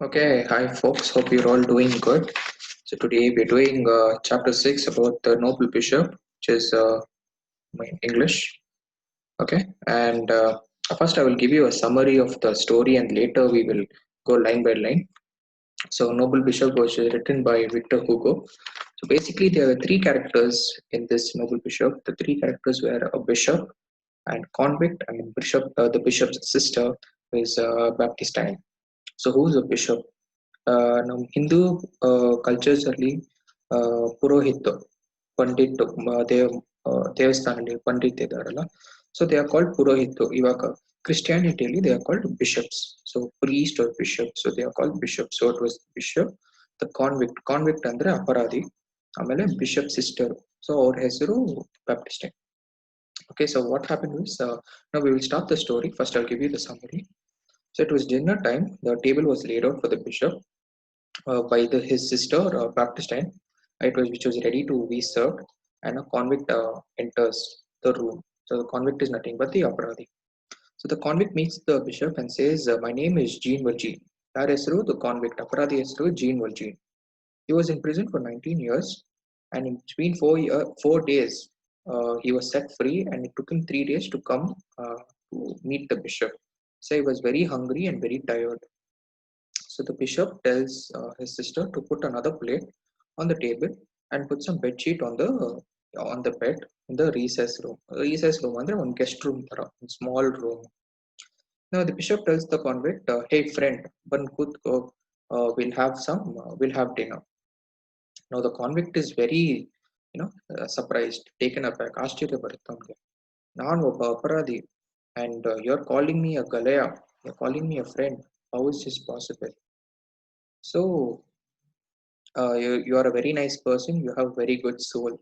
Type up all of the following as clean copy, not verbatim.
Okay, hi folks. Hope you're all doing good. So today we're doing chapter six about the noble bishop, which is my English. Okay, and first I will give you a summary of the story, and later we will go line by line. So noble bishop was written by Victor Hugo. So basically, there are three characters in this noble bishop. The three characters were a bishop and convict, and bishop. The bishop's sister is Baptistine. So who's a bishop? ನಮ್ಮ ಹಿಂದೂ ಕಲ್ಚರ್ಸಲ್ಲಿ ಪುರೋಹಿತ ಪಂಡಿತ್ ದೇವಸ್ಥಾನದಲ್ಲಿ ಪಂಡಿತ್ ಇದ್ದಾರಲ್ಲ, so they are called purohit. ಇವಾಗ ಕ್ರಿಸ್ಟಿಯಾನಿಟಿಯಲ್ಲಿ they are called bishops. So priest or bishop, so they are called bishop. So it was bishop. The convict ಅಂದ್ರೆ ಅಪರಾಧಿ. ಆಮೇಲೆ bishop sister, so ಅವ್ರ ಹೆಸರು ಬ್ಯಾಪ್ಟಿಸ್ಟೈನ್. Okay, so what happened was, now we will start the story. First I'll give you the summary. So it was dinner time. The table was laid out for the bishop by his sister Baptistine. Which was ready to be served, and a convict enters the room. So the convict is nothing but the aparadi. So the convict meets the bishop and says, "My name is Jean Valjean." That is through the convict. Aparadi is through Jean Valjean. He was in prison for 19 years, and in between 4 days, he was set free, and it took him 3 days to come to meet the bishop. So he was very hungry and very tired. So the bishop tells his sister to put another plate on the table and put some bed sheet on the bed in the recess room. Recess room ಅಂದ್ರೆ ಒಂದು guest room ತರ, ಒಂದು small room. Now the bishop tells the convict, "Hey friend, ಬಂದ್ ಕೂತ್ಕೋ, we'll have dinner." Now the convict is very, surprised, taken aback, ಆಶ್ಚರ್ಯ ಬರುತ್ತೆ ಅವನಿಗೆ. ನಾನು ಒಬ್ಬ ಅಪರಾಧಿ, and you're calling me a galaya, you're calling me a friend. How is this possible? So you are a very nice person, you have very good soul.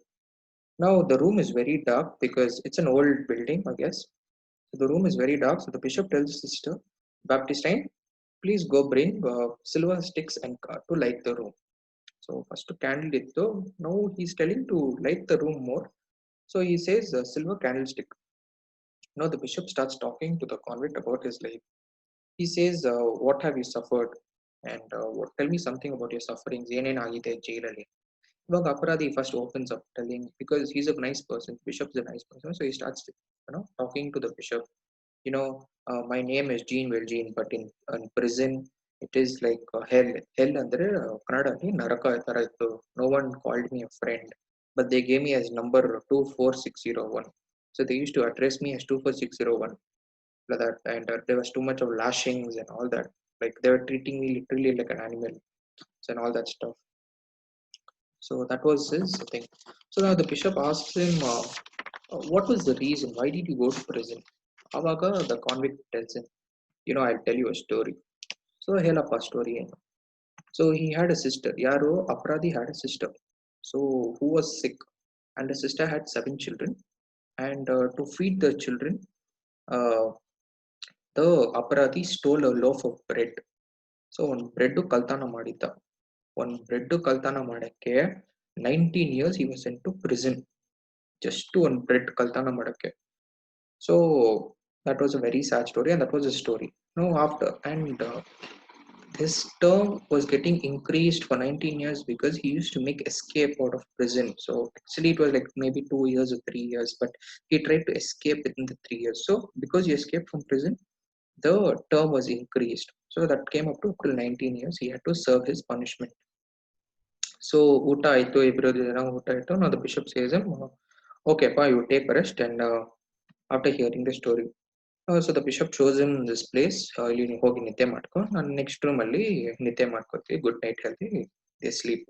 Now the room is very dark because it's an old building, I guess. So the room is very dark. So the bishop tells his sister Baptistine, please go bring silver sticks and to light the room. So first candle itto, now he's telling to light the room more. So he says silver candlestick. Now the bishop starts talking to the convict about his life. He says, what have you suffered, and tell me something about your sufferings. ಏನೇನಾಗಿದೆ ಜೈಲಲ್ಲಿ. ಇವಾಗ ಅಪರಾಧಿ first opens up telling, because he's a nice person, bishop's a nice person, so he starts talking to the bishop. My name is Jean Valjean, but in prison it is like hell ಅಂದ್ರೆ ಕನ್ನಡದಲ್ಲಿ ನರಕ ತರ ಇತ್ತು. No one called me a friend, but they gave me as number 24601. So they used to address me as 24601, like that. And there was too much of lashings and all that. Like they were treating me literally like an animal, so, and all that stuff. So that was his thing. So now the bishop asks him, what was the reason? Why did you go to prison? Avaga, the convict tells him, I'll tell you a story. So helappa story. So he had a sister. Yaro Apradi had a sister. So who was sick, and the sister had 7 children. And to feed the children, uh, the Apradi stole a loaf of bread. So on bread kaltana madita. On bread kaltana ಮಾಡಕ್ಕೆ 19 years he was sent to prison just to one bread kaltana ಮಾಡಕ್ಕೆ. So that was a very sad story, and that was a story. No, after, and his term was getting increased for 19 years because he used to make escape out of prison. So actually it was like maybe 2 years or 3 years, but he tried to escape within the 3 years. So because he escaped from prison, the term was increased. So that came up to till 19 years. He had to serve his punishment. So ಊಟ ಆಯ್ತು, ಇಬ್ಬರದು ಜನ ಊಟ ಆಯ್ತು. Now the bishop says him, okay, pa, you take a rest. And after hearing the story, so the bishop shows him this place. ಇಲ್ಲಿ ನೀವು ಹೋಗಿ ನಿದ್ದೆ ಮಾಡ್ಕೊ, ನಾನು ನೆಕ್ಸ್ಟ್ ರೂಮ್ ಅಲ್ಲಿ ನಿದ್ದೆ ಮಾಡ್ಕೊತೀವಿ. ಗುಡ್ ನೈಟ್ ಹೇಳಿ they sleep.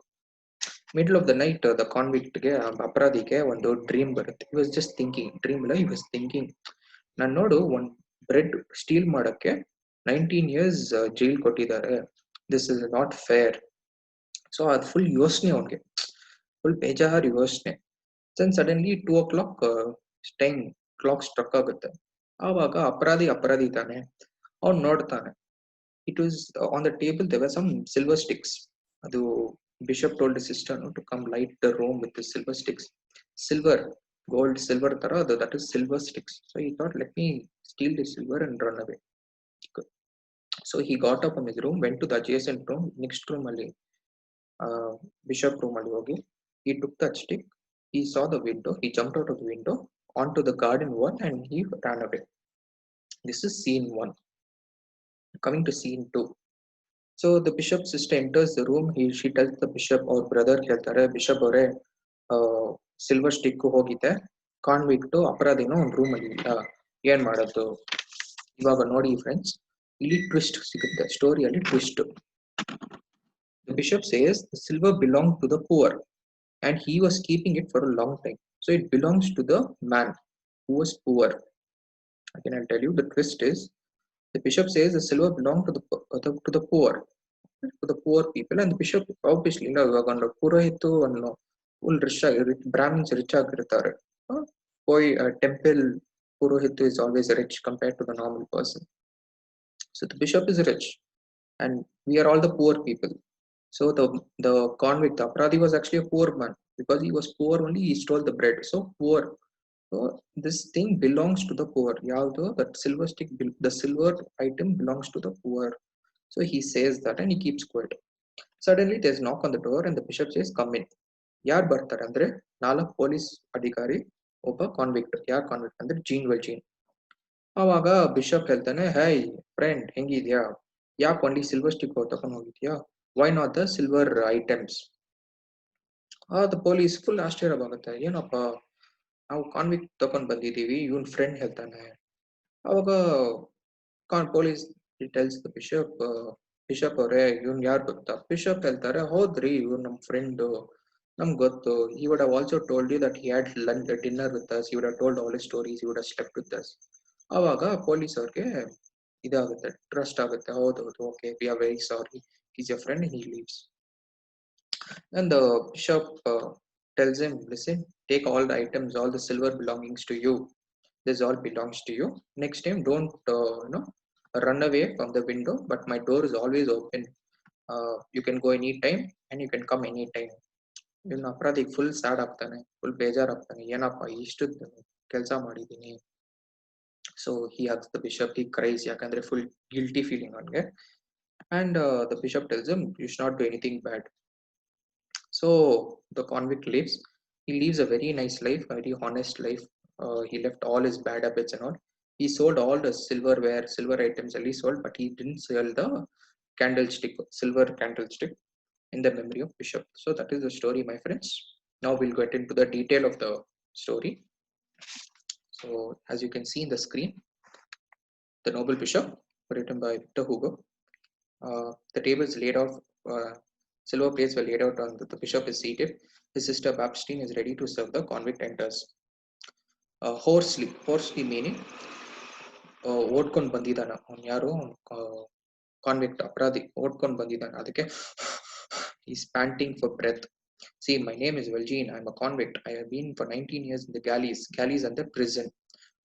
Middle of the night the ಕಾನ್ವಿಕ್ಟ್ಗೆ, ಅಪರಾಧಿಗೆ ಒಂದು ಡ್ರೀಮ್ ಬರುತ್ತೆ. he was just thinking, dream ಇಲ್ಲ, he was thinking, ನಾನು ನೋಡು ಒಂದು ಬ್ರೆಡ್ ಸ್ಟೀಲ್ ಮಾಡಕ್ಕೆ 19 years ಜೈಲ್ ಕೊಟ್ಟಿದ್ದಾರೆ. This is not fair. So ಅದು ಫುಲ್ ಯೋಚನೆ ಅವನಿಗೆ, ಫುಲ್ ಬೇಜಾರು ಯೋಚನೆ. Then suddenly 2 o'clock time clock struck ಆಗುತ್ತೆ. ಆವಾಗ ಅಪರಾಧಿ ತಾನೆ, ಅವ್ನು ನೋಡ್ತಾನೆ. It was on the table there were some silver sticks. ಅದು bishop told sister to come light the room with silver sticks. Silver, gold silver ತರ ಅದು, that is silver sticks. So ಈ thought, let me steal the silver and run away. So he got up from his room, went to the adjacent room, next room ಅಲ್ಲಿ bishop room ಅಲ್ಲಿ ಹೋಗಿ, he took that stick, he saw the window, he jumped out of the window onto the garden wall and he ran away. This is scene 1. Coming to scene 2. So the bishop's sister enters the room. She tells the bishop, or brother ಹೇಳ್ತಾರೆ, bishop ಅವರೇ silver stick ಹೋಗಿದೆ, ಕಾನ್ವಿಕ್ಟ್ ಅಪರಾಧಿನ ಒಂದು room ಅಲ್ಲಿ ಇಲ್ಲ, ಏನ್ ಮಾಡೋದು? ಇವಾಗ ನೋಡಿ ಫ್ರೆಂಡ್ಸ್, ಇಲ್ಲಿ ಟ್ವಿಸ್ಟ್ ಸಿಗುತ್ತೆ, ಸ್ಟೋರಿಯಲ್ಲಿ twist. The bishop says the silver belonged to the poor and he was keeping it for a long time. So it belongs to the man who was poor. Again, I'll tell you the twist is the bishop says the silver belonged to the poor, to the poor people, and the bishop obviously ಇವಾಗ ಒಂದು ಪುರೋಹಿತು ಒಂದು full Brahmins rich ಆಗಿರ್ತಾರೆ. Boy, temple purohit is always rich compared to the normal person. So the bishop is rich, and we are all the poor people. So the convict, the Apradi, was actually a poor man because he was poor only. He stole the bread. So poor. So this thing belongs to the poor. Yavdo, that silver stick, the silver item belongs to the poor. So he says that and he keeps quiet. Suddenly there's a knock on the door and the bishop says, "Come in." ಯಾರು ಬರ್ತಾರೆ ಅಂದ್ರೆ 4 police ಅಧಿಕಾರಿ, ಒಬ್ಬ ಕಾನ್ವಿಕ್ಟ್. ಯಾರು ಕಾನ್ವಿಕ್ಟ್ ಅಂದ್ರೆ gene ವೆಲ್ಜೀನ್. ಅವಾಗ bishop ಹೇಳ್ತಾನೆ, high friend, ಹೆಂಗಿದ್ಯಾ? ಯಾಕೆ ಒನ್ಲಿ ಸಿಲ್ವರ್ ಸ್ಟಿಕ್ ತಗೊಂಡು ಹೋಗಿದ್ಯಾ? Why not the silver items? The police full ಆಶ್ಚರ್ಯವಾಗುತ್ತೆ, ಏನಪ್ಪ ನಾವು ಕಾನ್ವಿಕ್ಟ್ ತಗೊಂಡ್ ಬಂದಿದೀವಿ, ಇವನ್ ಫ್ರೆಂಡ್ ಹೇಳ್ತಾನೆ. ಅವಾಗ police tells the bishop, bishop ಅವರೇ ಇವನ್ ಯಾರು ಗೊತ್ತಾ? ಬಿಷಪ್ ಹೇಳ್ತಾರೆ, ಹೌದ್ರಿ ಇವ್ರು ನಮ್ ಫ್ರೆಂಡ್, ನಮ್ಗೆ ಗೊತ್ತು. He would have also told you that he had lunch dinner with us. He would have told all his stories. He would have slept with us. ಆವಾಗ ಪೊಲೀಸ್ ಅವ್ರಿಗೆ ಇದಾಗುತ್ತೆ, ಟ್ರಸ್ಟ್ ಆಗುತ್ತೆ. ಹೌದೌದು, okay, we are very sorry, is your friend, he leaves. And the bishop tells him, listen, take all the items, all the silver belongings to you. This all belongs to you. Next time, don't run away from the window, but my door is always open. You can go anytime and you can come anytime. ಇವನು ಅಪರಾಧಿ full sad ಆಗ್ತಾನೆ, full ಬೇಜಾರಾಗ್ತಾನೆ, ಏನಪ್ಪ ಇಷ್ಟು ಕೆಲಸ ಮಾಡಿದೀನಿ. So he hugs the bishop, he cries, ಯಾಕಂದ್ರೆ full guilty feeling ಅವನಿಗೆ. And the bishop tells him, you should not do anything bad. So the convict lives. He lives a very nice life, a very honest life. He left all his bad habits and all. He sold all the silverware, silver items he sold, but he didn't sell the candlestick, silver candlestick in the memory of Bishop. So that is the story, my friends. Now we'll get into the detail of the story. So as you can see in the screen, The Noble Bishop, written by Victor Hugo. The tables laid out, silver plates were laid out on the bishop is seated. His sister Baptistine is ready to serve. The convict enters. Hoarsely meaning ಓಡ್ಕೊಂಡು ಬಂದಿದ್ದಾನ ಅವ್ನು, ಯಾರು ಕಾನ್ವಿಕ್ಟ್ ಅಪರಾಧಿ ಓಡ್ಕೊಂಡು ಬಂದಿದ್ದಾನೆ, ಅದಕ್ಕೆ he's panting for breath. See, my name is Valjean. I'm a convict. I have been for 19 years in the galleys and the prison.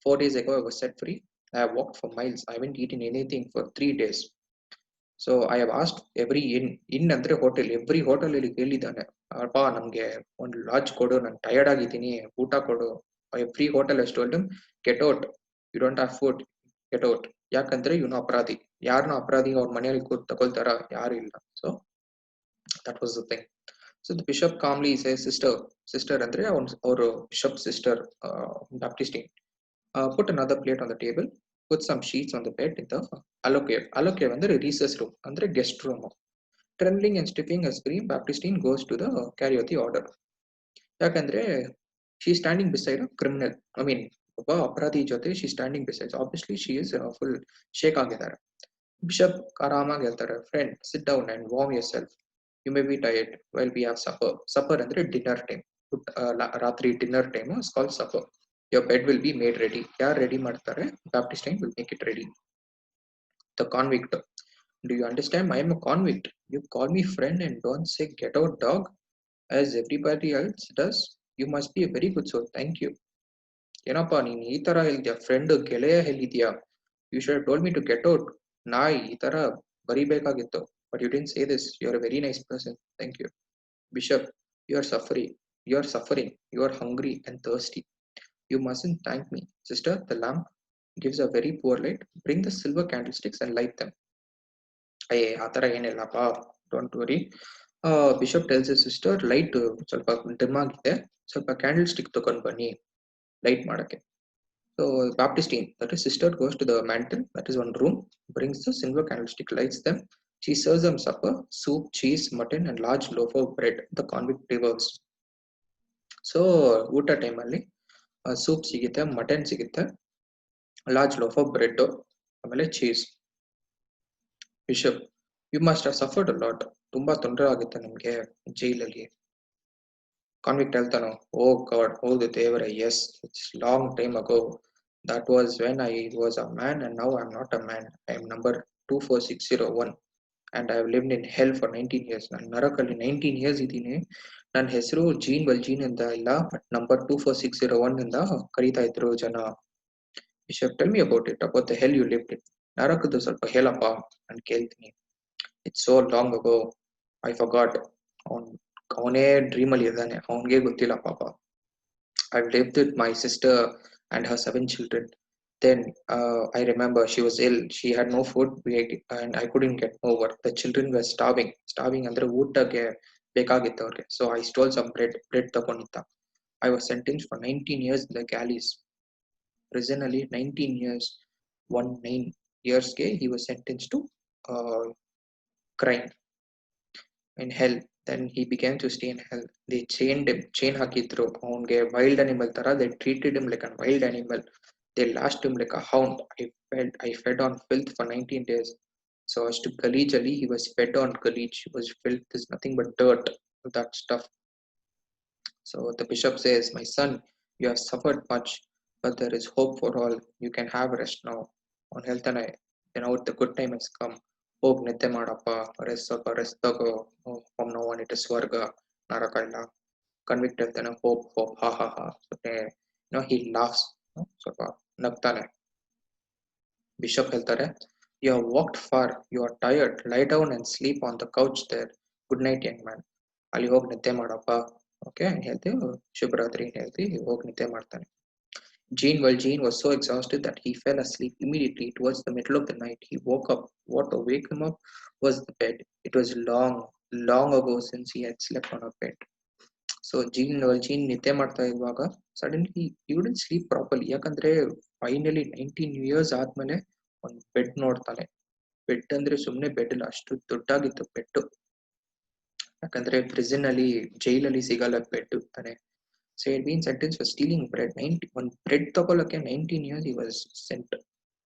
4 days ago I was set free. I have walked for miles. I haven't eaten anything for 3 days. So I have asked every inn ಅಂದ್ರೆ hotel, every hotel ಅಲ್ಲಿ ಕೇಳಿದ್ದಾನೆ, ಅಪ್ಪ ನಮ್ಗೆ ಒಂದು lodge ಕೊಡು, ನಾನು tired ಆಗಿದ್ದೀನಿ, ಊಟ ಕೊಡು. Every hotel has told him, get out, you don't have food, get out. ಯಾಕಂದ್ರೆ ಇವನು ಅಪರಾಧಿ. ಯಾರನ್ನ ಅಪರಾಧಿ ಅವ್ರ ಮನೆಯಲ್ಲಿ ಕೂತ್ ತಗೊಳ್ತಾರ? ಯಾರು ಇಲ್ಲ. So that was the thing. So the bishop calmly says, sister ಅಂದ್ರೆ ಅವರು bishop sister Baptistine, put another plate on the table, put some sheets on the bed in the alocave ಅಂದ್ರೆ recess room ಅಂದ್ರೆ guest room. Trembling and stifling a scream, Baptistine goes to the carry out the order. ಯಾಕಂದ್ರೆ she is standing beside a criminal, I mean ಒಬ್ಬ ಅಪರಾಧಿ ಜೊತೆ she is standing beside, obviously she is full shake ಆಗಿದ್ದಾರೆ. Bishop ಆರಾಮಾಗಿ ಹೇಳ್ತಾರೆ, friend, sit down and warm yourself. You may be tired while we have supper ಅಂದ್ರೆ dinner time. ರಾತ್ರಿ dinner time is called supper. Your bed will be made ready. ಯಾರು ready ಮಾಡ್ತಾರೆ? Baptistine will make it ready. The convict, do you understand? I am a convict. You call me friend and don't say get out dog as everybody else does. You must be a very good soul. Thank you. ಏನಪ್ಪಾ ನೀನ್ ಈ ತರ ಹೇಳಿದ್ಯಾ? Friend, ಗೆಳೆಯ ಹೇಳಿದ್ಯಾ? You should have told me to get out. ನಾಯಿ ಈ ತರ ಬರಿಬೇಕಾಗಿತ್ತು. But you didn't say this. You are a very nice person. Thank you. Bishop, you are suffering. You are suffering. You are hungry and thirsty. You mustn't thank me. Sister, the lamp gives a very poor light. Bring the silver candlesticks and light them. ಆ ಥರ ಏನಿಲ್ಲಪ್ಪ, don't worry. Bishop tells his sister, light ಸ್ವಲ್ಪ dim ಆಗಿದೆ, ಸ್ವಲ್ಪ candle stick ತಗೊಂಡು ಬನ್ನಿ light ಮಾಡಕ್ಕೆ. So Baptistine, that is sister, goes to the mantle, that is one room, brings the silver candlestick, lights them. She serves them supper, soup, cheese, mutton, and large loaf of bread. The convict delivers. So ಊಟ ಟೈಮಲ್ಲಿ soup ಸಿಗುತ್ತೆ, mutton ಸಿಗುತ್ತೆ, large loaf of bread, ಆಮೇಲೆ cheese. Bishop, you must have suffered a lot. ತುಂಬಾ ತೊಂದರೆ ಆಗುತ್ತೆ ನಿಮ್ಗೆ ಜೈಲಲ್ಲಿ. ಕಾನ್ವಿಕ್ಟ್ ಹೇಳ್ತಾನೋ, ಓ ಗಾಡ್, ಹೌದು ದೇವರೇ, yes, it's long time ago. That was when I was a man, and now I'm not a man. I am number 24601, and I have lived in hell for 19 years. ನಾನು ನರಕಲ್ಲಿ 19 years ಇದ್ದೀನಿ. ನನ್ನ ಹೆಸರು gene ವಲ್ಜೀನ್ ಅಂತ ಇಲ್ಲ, but number 24601 ಇಂದ ಕರೀತಾ ಇದ್ರು ಜನ. Bishop, tell me about it, about the hell you lived in. ನರಕದ್ದು ಸ್ವಲ್ಪ ಹೇಳಪ್ಪ, ನಾನು ಕೇಳ್ತೀನಿ. It's so long ago, I forgot. ಅವನೇ ಡ್ರೀಮಲ್ಲಿ ಇದ್ದಾನೆ, ಅವನಿಗೆ ಗೊತ್ತಿಲ್ಲ ಪಾಪ. I've lived with my sister and her 7 children. Then I remember she was ill. She had no food, and I couldn't get over. The children were starving. Starving ಅಂದ್ರೆ ಊಟಕ್ಕೆ ಬೇಕಾಗಿತ್ತು ಅವ್ರಿಗೆ. So I stole some bread ತಗೊಂಡಿದ್ದ. I was sentenced for 19 years in the galleys. Prison ಅಲ್ಲಿ 19 years, 19 yearsಗೆ he was sentenced to crime in hell. Then he began to stay in hell. They chained him, chain hakidru avunge, wild animal tara. They treated him like a wild animal. They lashed him like a hound. I fed on filth for 19 days. So as to Khalij Ali, he was fed on Khalij. He was filth, is nothing but dirt, that stuff. So the bishop says, my son, you have suffered much, but there is hope for all. You can have rest now. On ಹೇಳ್ತಾನೆ, now the good time has come. ಹೋಗ್ ನಿದ್ದೆ ಮಾಡಪ್ಪ, ಸ್ವಲ್ಪ rest ತಗೋ. Home no one it ಸ್ವರ್ಗ, ನರಕ ಇಲ್ಲ. Convict ಹೇಳ್ತಾನೆ, hope hope, ಹಾ ಹಾ ಹಾ. ಹಿ ಲಾಫ್ಸ್, ಸ್ವಲ್ಪ ನಗ್ತಾನೆ. ಬಿಷಪ್ ಹೇಳ್ತಾರೆ, you have walked far, you are tired, lie down and sleep on the couch there. Good night young man. ಅಲ್ಲಿ ಹೋಗಿ ನಿದ್ದೆ ಮಾಡಪ್ಪ. ಓಕೆ ಹೇಳ್ತಿ, ಶುಭರಾತ್ರಿ ಹೇಳ್ತಿ, ಹೋಗಿ ನಿದ್ದೆ ಮಾಡ್ತಾನೆ. Jean Valjean was so exhausted that he fell asleep immediately. Towards the middle of the night, he woke up. What awoke him up was the bed. It was long, long ago since he had slept on a bed. So Jean Valjean ನಿದ್ದೆ ಮಾಡ್ತಾ ಇರುವಾಗ suddenly he wouldn't sleep properly. ಯಾಕಂದ್ರೆ finally 19 years ಆದ್ಮೇಲೆ ಒಂದು bed ನೋಡ್ತಾನೆ. Bed ಅಂದ್ರೆ ಸುಮ್ಮನೆ bed ಇಲ್ಲ, ಅಷ್ಟು ದೊಡ್ಡಾಗಿತ್ತು ಬೆಡ್. ಯಾಕಂದ್ರೆ ಪ್ರಿಸನ್ ಅಲ್ಲಿ, ಜೈಲಲ್ಲಿ ಸಿಗಲ್ಲ ಬೆಡ್ ತಾನೆ. So he had been sentenced for stealing bread. 91 bread ತಗೊಳ್ಳಕ್ಕೆ 19 years he was sent.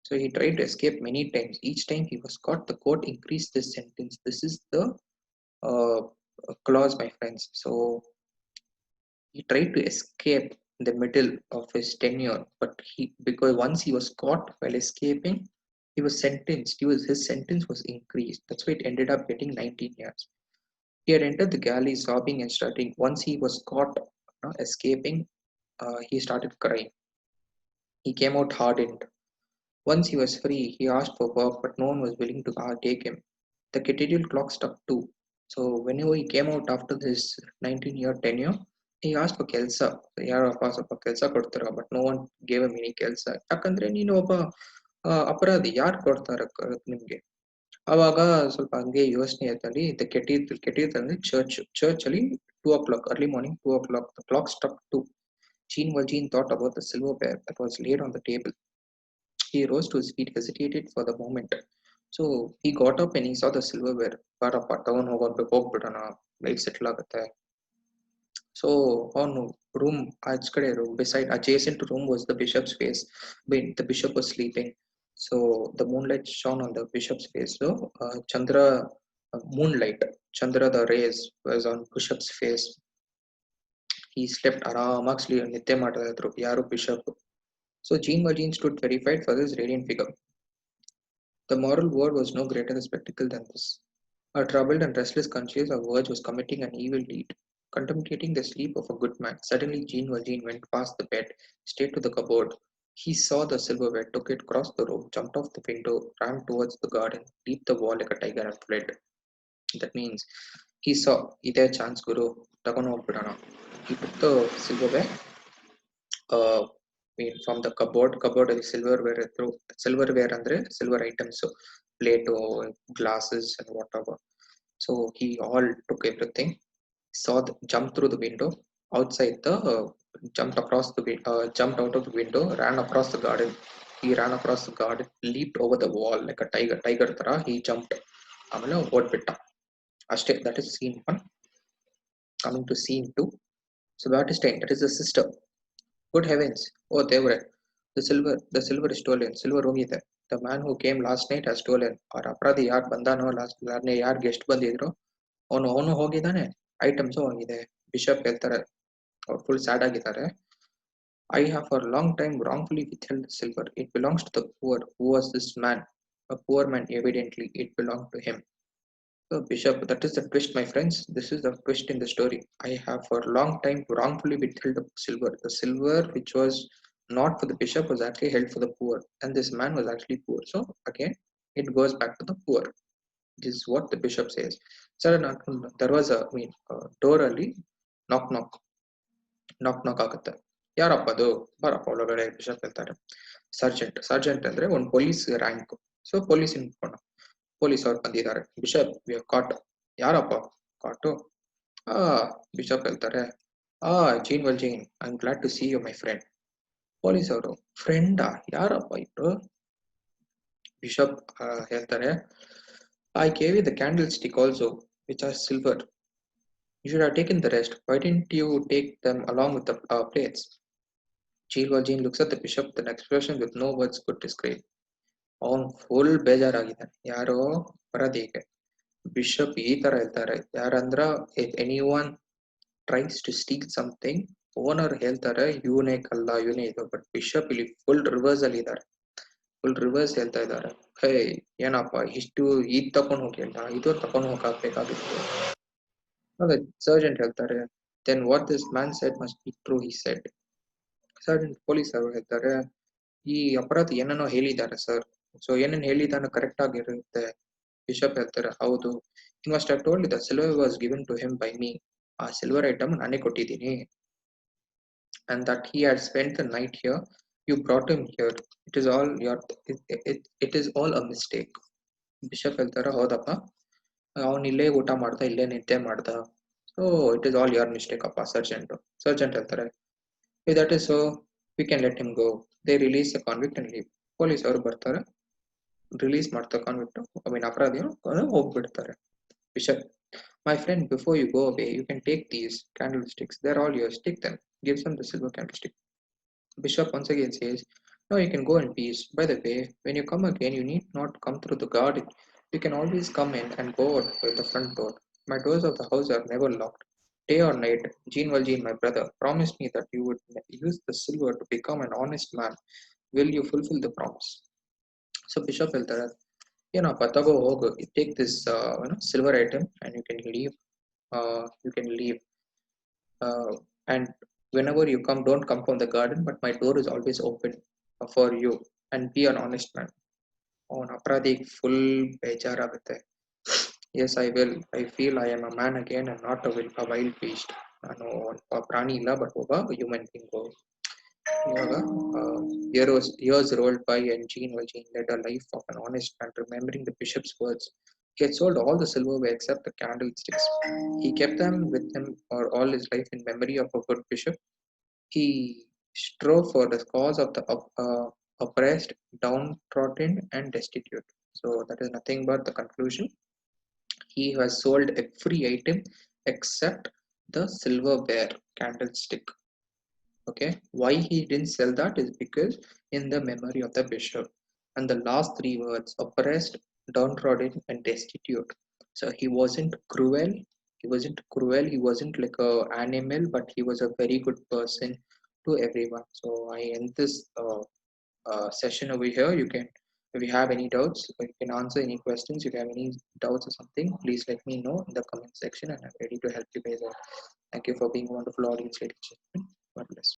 So he tried to escape many times. Each time he was caught, the court increased this sentence. This is the uh, clause, my friends. So he tried to escape in the middle of his tenure, but because once he was caught while escaping, he was sentenced. His sentence was increased. That's why it ended up getting 19 years. He had entered the galley sobbing and stuttering. Once he was caught escaping, he started crying. He came out hardened. Once he was free, he asked for work, but no one was willing to take him. The cathedral clock struck 2. So whenever he came out after this 19-year tenure, he asked for ಕೆಲಸ. ಯಾರಪ್ಪ ಸ್ವಲ್ಪ ಕೆಲಸ ಕೊಡ್ತಾರ, but no one gave him any ಕೆಲಸ. ಯಾಕಂದ್ರೆ ನೀನು ಒಬ್ಬ ಅಪರಾಧಿ, ಯಾರು ಕೊಡ್ತಾರ ನಿಮ್ಗೆ? ಆವಾಗ ಸ್ವಲ್ಪ ಹಂಗೆ ಯೋಚನೆ ಆಯ್ತಲ್ಲಿ. ಕೆಟೀದ್ರಲ್ಲಿ ಚರ್ಚ್ ಅಲ್ಲಿ 2 o'clock, early morning 2 o'clock, the clock struck 2. Jean Valjean thought about the silverware that was laid on the table. He rose to his feet, hesitated for the moment. So he got up and he saw the silverware. ಬಾರಪ್ಪ town ಹೋಗ್ಬಿಡೋಣ, life settle ಆಗುತ್ತೆ. So on room, ಆಚೆ room, beside adjacent room was the bishop's face. The bishop was sleeping. So the moonlight shone on the bishop's face. So Chandra, Chandra the rays was on bishop's face. He slept ಆರಾಮಾಗಿ ನಿದ್ದೆ ಮಾಡ್ತಾ ಇದ್ರು ಯಾರು, bishop. So Jean Valjean stood verified for this radiant figure. The moral world was no greater a spectacle than this. A troubled and restless conscience of Verge was committing an evil deed, contemplating the sleep of a good man. Suddenly Jean Valjean went past the bed, straight to the cupboard. He saw the silverware, took it, crossed the room, jumped off the window, ran towards the garden, leaped the wall like a tiger and fled. That means he saw, ಇದೇ chance ಗುರು, ತಗೊಂಡು ಹೋಗ್ಬಿಡೋಣ. He took the silverware from the cupboard ಅಲ್ಲಿ silverware ಅಂದ್ರೆ silver items, Plato, glasses, and whatever. So he all took everything, jumped through the window outside the jumped across the jumped out of the window, ran across the garden. He ran across the garden, leaped over the wall like a tiger ತರ he jumped. ಆಮೇಲೆ ಓಡ್ಬಿಟ್ಟ ಅಷ್ಟೇ. That is scene 1. Coming to scene 2. So Baptistine, that is the sister. Good heavens, oh ದೇವ್ರೆ, the silver is stolen. Silver ಹೋಗಿದೆ. The man who came last night has stolen. ಅವ್ರ ಅಪರಾಧಿ ಯಾರು ಬಂದಾನೋ, ಯಾರು guest ಬಂದಿದ್ರು, ಅವನು ಹೋಗಿದ್ದಾನೆ, ಐಟಮ್ಸ್ ಹೋಗಿದೆ. ಬಿಷಪ್ ಹೇಳ್ತಾರೆ, ಅವ್ರು ಫುಲ್ ಸ್ಯಾಡ್ ಆಗಿದ್ದಾರೆ. I have for a long time wrongfully withheld the silver. It belongs to the poor. Who was this man? A poor man, evidently. It belonged to him. So, Bishop, that is the twist, my friends. This is the twist in the story. I have for a long time wrongfully withheld the silver. The silver, which was not for the bishop, was actually held for the poor. And this man was actually poor. So, again, it goes back to the poor. This is what the bishop says. Sir, there was door early, knock knock. ನಾಕ್ ನಾಕ್ ಆಗುತ್ತೆ. ಯಾರಪ್ಪ ಅದು, ಬರಪ್ಪ ಒಳಗಡೆ, bishop ಹೇಳ್ತಾರೆ. Sergeant ಅಂದ್ರೆ ಒಂದು police rank. So police ನಿಂತ್ಕೊಂಡು, ಪೊಲೀಸ್ ಅವ್ರು ಬಂದಿದ್ದಾರೆ. Bishop caught. ಯಾರಪ್ಪ ಕಾಟು? ಆ ಬಿಷಪ್ ಹೇಳ್ತಾರೆ, Jean Valjean, I am glad to see you my friend. Police ಅವರು, ಫ್ರೆಂಡಾ, ಯಾರಪ್ಪ ಇಬ್ರು? ಬಿಷಪ್ ಹೇಳ್ತಾರೆ, I gave you the candle stick also, which are silver. You should have taken the rest. Why didn't you take them along with the plates? Jean looks at the bishop with an expression with no words could describe. ಅವನು full ಬೇಜಾರಾಗಿದ್ದಾನೆ. ಯಾರೋ ಅಪರಾಧಿಗೆ bishop ಈ ತರ ಹೇಳ್ತಾರೆ. ಯಾರಂದ್ರ if any one tries to steal something, owner ಹೇಳ್ತಾರೆ ಇವನೇ ಕಲ್ಲ, ಇವನೇ ಇದು. ಬಟ್ ಬಿಷಪ್ ಇಲ್ಲಿ ಫುಲ್ ರಿವರ್ಸ್ ಅಲ್ಲಿ ಇದ್ದಾರೆ. ಫುಲ್ ರಿವರ್ಸ್ ಹೇಳ್ತಾ ಇದ್ದಾರೆ, ಹೇ ಏನಪ್ಪ ಇಷ್ಟು ಇದ್ ತಕೊಂಡ್ ಹೋಗಿಲ್ಲ, ಇದು ತಕೊಂಡ್ ಹೋಗಾಕ್ಬೇಕಾಗಿತ್ತು. The sergeant ಹೇಳ್ತಾರೆ, then what this man said must be true, he said. Sargent police ಅವರು ಹೇಳ್ತಾರೆ, ಈ ಅಪರಾಧಿ ಏನನ್ನೋ ಹೇಳಿದ್ದಾರೆ ಸರ್. ಸೊ ಏನೇನು ಹೇಳಿದಾನೋ ಕರೆಕ್ಟ್ ಆಗಿರುತ್ತೆ. ಬಿಷಪ್ ಹೇಳ್ತಾರೆ, ಹೌದು. he must have told you that silver was given to him by me. ಆ ಸಿಲ್ವರ್ ಐಟಮ್ ನಾನೇ ಕೊಟ್ಟಿದ್ದೀನಿ. and that he had spent the night here. You brought him here. It is all your it is all a mistake. Bishop ಹೇಳ್ತಾರೆ, ಹೌದಪ್ಪ, ಅವನು ಇಲ್ಲೇ ಊಟ ಮಾಡ್ದ, ಇಲ್ಲೇ ನಿದ್ದೆ ಮಾಡ್ದ. So it is all your mistake ಅಪ್ಪ. ಸರ್ಜೆಂಟ್ ಹೇಳ್ತಾರೆ, if that is so, we can let him go. They release the convict and leave. Police ಅವರು ಬರ್ತಾರೆ, ರಿಲೀಸ್ ಮಾಡ್ತಾರೆ ಕಾನ್ವಿಕ್ಟ್, ಅಪರಾಧಿಯನ್ನು ಹೋಗ್ಬಿಡ್ತಾರೆ. Bishop, my friend, before you go away, you can take these candlesticks. They're all yours. Take them. Gives them the silver candlestick. Bishop once again says, no, you can go in peace. By the way, when you come again, you need not come through the garden. You can always come in and go out by the front door. My doors of the house are never locked. Day or night, Jean Valjean, my brother, promised me that you would use the silver to become an honest man. Will you fulfill the promise? So Bishop ಹೇಳ್ತಾರೆ, ಏನಪ್ಪ ತಗೋ ಹೋಗು, take this silver item and you can leave. And whenever you come, don't come from the garden, but my door is always open for you, and be an honest man. ಅವನ ಅಪರಾಧಿ full ಬೇಜಾರಾಗುತ್ತೆ. Yes I will. I feel I am a man again and not a wild beast. ನಾನು ಪ್ರಾಣಿ ಇಲ್ಲ, but ಒಬ್ಬ human being. ಇವಾಗ years rolled by and Jean Valjean led a life of an honest man, remembering the bishop's words. He had sold all the silverware except the candlesticks. He kept them with him for all his life in memory of a good bishop. He strove for the cause of the oppressed, downtrodden, and destitute. So that is nothing but the conclusion. He has sold every item except the silverware candlestick. Okay, why he didn't sell that is because in the memory of the bishop. And the last three words, oppressed, downtrodden, and destitute. So he wasn't cruel. He wasn't like a animal, but he was a very good person to everyone. So I end this session over here. You can, if you have any doubts, or you can answer any questions. If you have any doubts or something, please let me know in the comment section, and I'm ready to help you guys out. Thank you for being a wonderful audience, ladies and gentlemen. God bless.